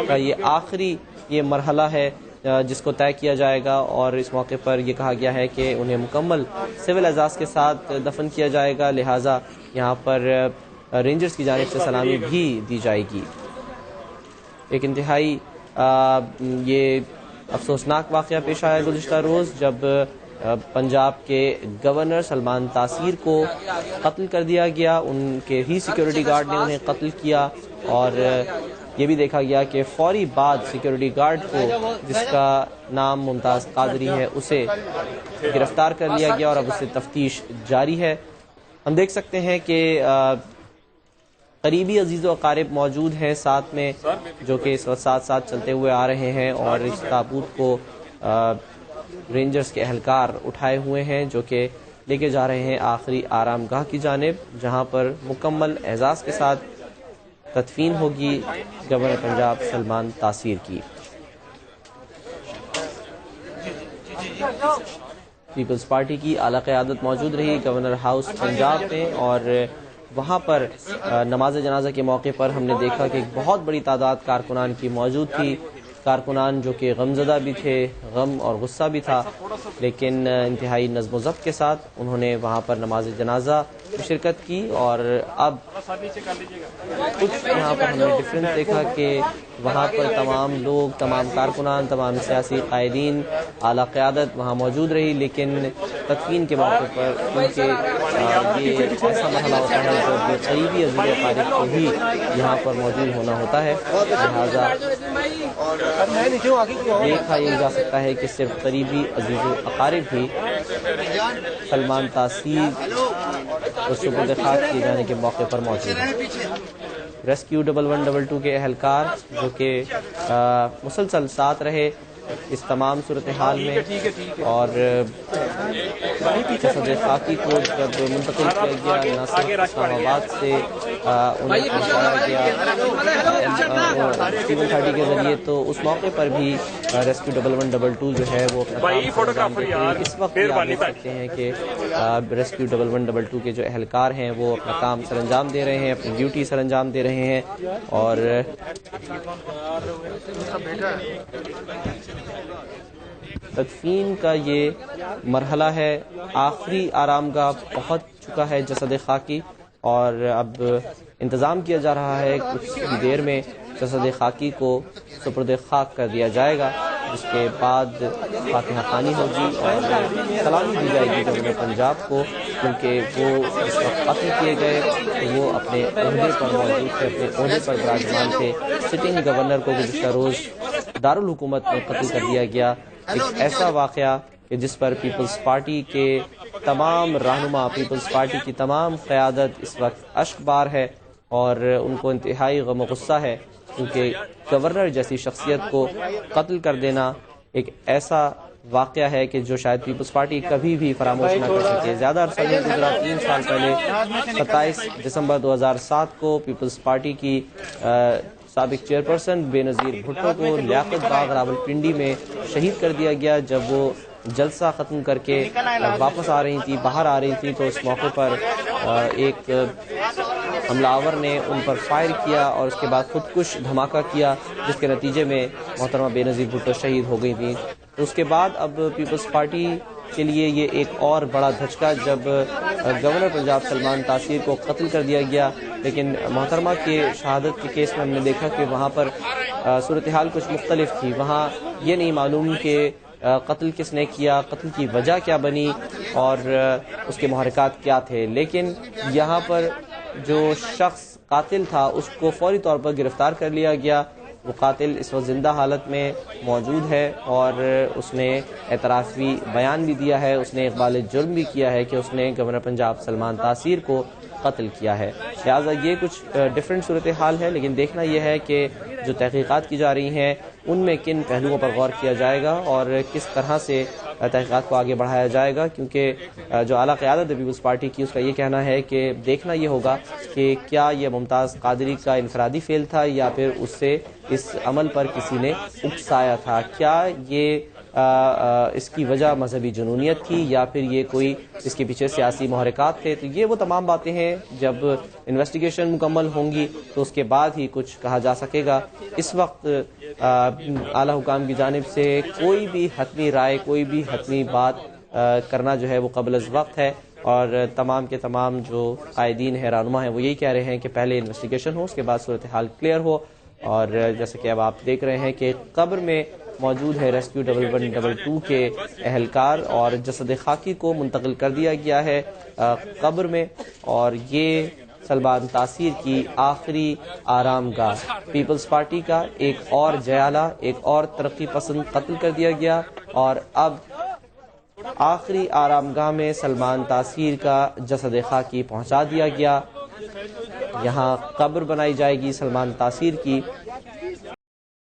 کا یہ آخری مرحلہ ہے جس کو طے کیا جائے گا، اور اس موقع پر یہ کہا گیا ہے کہ انہیں مکمل سول اعزاز کے ساتھ دفن کیا جائے گا، لہٰذا یہاں پر رینجرز کی جانب سے سلامی بھی دی جائے گی۔ ایک انتہائی یہ افسوسناک واقعہ پیش آیا گزشتہ روز، جب پنجاب کے گورنر سلمان تاثیر کو قتل کر دیا گیا۔ ان کے ہی سیکیورٹی گارڈ نے انہیں قتل کیا، اور یہ بھی دیکھا گیا کہ فوری بعد سیکیورٹی گارڈ کو، جس کا نام ممتاز قادری ہے، اسے گرفتار کر لیا گیا اور اب اس سے تفتیش جاری ہے۔ ہم دیکھ سکتے ہیں کہ قریبی عزیز و اقارب موجود ہیں ساتھ میں، جو کہ اس وقت ساتھ ساتھ چلتے ہوئے آ رہے ہیں، اور اس تابوت کو رینجرز کے اہلکار اٹھائے ہوئے ہیں، جو کہ لے کے جا رہے ہیں آخری آرام گاہ کی جانب، جہاں پر مکمل اعزاز کے ساتھ تدفین ہوگی گورنر پنجاب سلمان تاثیر کی۔ پیپلز پارٹی کی اعلیٰ قیادت موجود رہی گورنر ہاؤس پنجاب میں، اور وہاں پر نماز جنازہ کے موقع پر ہم نے دیکھا کہ ایک بہت بڑی تعداد کارکنان کی موجود تھی، کارکنان جو کہ غمزدہ بھی تھے، غم اور غصہ بھی تھا، لیکن انتہائی نظم و ضبط کے ساتھ انہوں نے وہاں پر نماز جنازہ میں شرکت کی۔ اور اب کچھ یہاں پر ہم نے ڈفرینس دیکھا کہ وہاں پر تمام لوگ، تمام کارکنان، تمام سیاسی قائدین، اعلیٰ قیادت وہاں موجود رہی، لیکن تدفین کے موقع پر ان کے یہ ایسا مرحلہ ہوتا ہے جو کہ قریبی عزیز و اقارب کو ہی یہاں پر موجود ہونا ہوتا ہے، لہٰذا دیکھا یہ جا سکتا ہے کہ صرف قریبی عزیز و اقارب ہی سلمان تاثیر کو سپرد خاک کیے جانے کے موقع پر موجود ہیں۔ ریسکیو 1112 کے اہلکار جو کہ مسلسل ساتھ رہے اس تمام صورتحال میں، اور جسد خاکی کو جب منتقل کیا گیا ناصر اسلام آباد سے انہیں پہنچایا گیا اسٹیون 30 کے ذریعے، تو اس موقع پر بھی ریسکیو 1112 جو ہے وہ اپنا کام اس وقت بھی آپ دیکھ سکتے ہیں کہ ریسکیو 1112 کے جو اہلکار ہیں وہ اپنا کام سر انجام دے رہے ہیں، اپنی ڈیوٹی سر انجام دے رہے ہیں، اور تدفین کا یہ مرحلہ ہے، آخری آرام گاہ پہنچ چکا ہے جسد خاکی، اور اب انتظام کیا جا رہا ہے کچھ دیر میں جسد خاکی کو سپرد خاک کر دیا جائے گا، جس کے بعد فاتحہ خوانی ہوگی اور سلامی دی جائے گی گورنر پنجاب کو، کیونکہ وہ اس وقت قتل کیے گئے تو وہ اپنے عہدے پر موجود تھے، اپنے عہدے پر براجمان تھے۔ سٹنگ گورنر کو گزشتہ روز دارالحکومت میں قتل کر دیا گیا، ایک ایسا واقعہ کہ جس پر پیپلز پارٹی کے تمام رہنما، پیپلز پارٹی کی تمام قیادت اس وقت اشک بار ہے، اور ان کو انتہائی غم و غصہ ہے، کیونکہ گورنر جیسی شخصیت کو قتل کر دینا ایک ایسا واقعہ ہے کہ جو شاید پیپلز پارٹی کبھی بھی فراموش نہ کر سکے۔ زیادہ عرصہ نہیں گزرا، 3 سال پہلے 27 دسمبر 2007 کو پیپلز پارٹی کی سابق چیئرپرسن بے نظیر بھٹو کو لیاقت باغ راولپنڈی میں شہید کر دیا گیا، جب وہ جلسہ ختم کر کے واپس آ رہی تھی، باہر آ رہی تھی، تو اس موقع پر ایک حملہ آور نے ان پر فائر کیا اور اس کے بعد خودکش دھماکہ کیا، جس کے نتیجے میں محترمہ بے نظیر بھٹو شہید ہو گئی تھیں۔ اس کے بعد اب پیپلز پارٹی کے لیے یہ ایک اور بڑا دھچکا جب گورنر پنجاب سلمان تاثیر کو قتل کر دیا گیا، لیکن محترمہ کے شہادت کے کیس میں ہم نے دیکھا کہ وہاں پر صورتحال کچھ مختلف تھی، وہاں یہ نہیں معلوم کہ قتل کس نے کیا، قتل کی وجہ کیا بنی اور اس کے محرکات کیا تھے، لیکن یہاں پر جو شخص قاتل تھا اس کو فوری طور پر گرفتار کر لیا گیا۔ وہ قاتل اس وقت زندہ حالت میں موجود ہے اور اس نے اعترافی بیان بھی دیا ہے، اس نے اقبال جرم بھی کیا ہے کہ اس نے گورنر پنجاب سلمان تاثیر کو قتل کیا ہے۔ لہٰذا یہ کچھ ڈفرینٹ صورتحال ہے، لیکن دیکھنا یہ ہے کہ جو تحقیقات کی جا رہی ہیں ان میں کن پہلوؤں پر غور کیا جائے گا اور کس طرح سے تحقیقات کو آگے بڑھایا جائے گا، کیونکہ جو اعلیٰ قیادت ہے پیپلز پارٹی کی، اس کا یہ کہنا ہے کہ دیکھنا یہ ہوگا کہ کیا یہ ممتاز قادری کا انفرادی فعل تھا یا پھر اس سے اس عمل پر کسی نے اکسایا تھا، کیا یہ اس کی وجہ مذہبی جنونیت تھی یا پھر یہ کوئی اس کے پیچھے سیاسی محرکات تھے. تو یہ وہ تمام باتیں ہیں جب انویسٹیگیشن مکمل ہوں گی تو اس کے بعد ہی کچھ کہا جا سکے گا. اس وقت اعلیٰ حکام کی جانب سے کوئی بھی حتمی رائے، کوئی بھی حتمی بات کرنا جو ہے وہ قبل از وقت ہے، اور تمام کے تمام جو قائدین ہیں، رہنما ہیں، وہ یہی کہہ رہے ہیں کہ پہلے انویسٹیگیشن ہو، اس کے بعد صورتحال کلیئر ہو. اور جیسے کہ اب آپ دیکھ رہے ہیں کہ قبر میں موجود ہے ریسکیو 1112 کے اہلکار، اور جسد خاکی کو منتقل کر دیا گیا ہے قبر میں، اور یہ سلمان تاثیر کی آخری آرام گاہ. پیپلز پارٹی کا ایک اور جیالہ، ایک اور ترقی پسند قتل کر دیا گیا، اور اب آخری آرام گاہ میں سلمان تاثیر کا جسد خاکی پہنچا دیا گیا. یہاں قبر بنائی جائے گی سلمان تاثیر کی،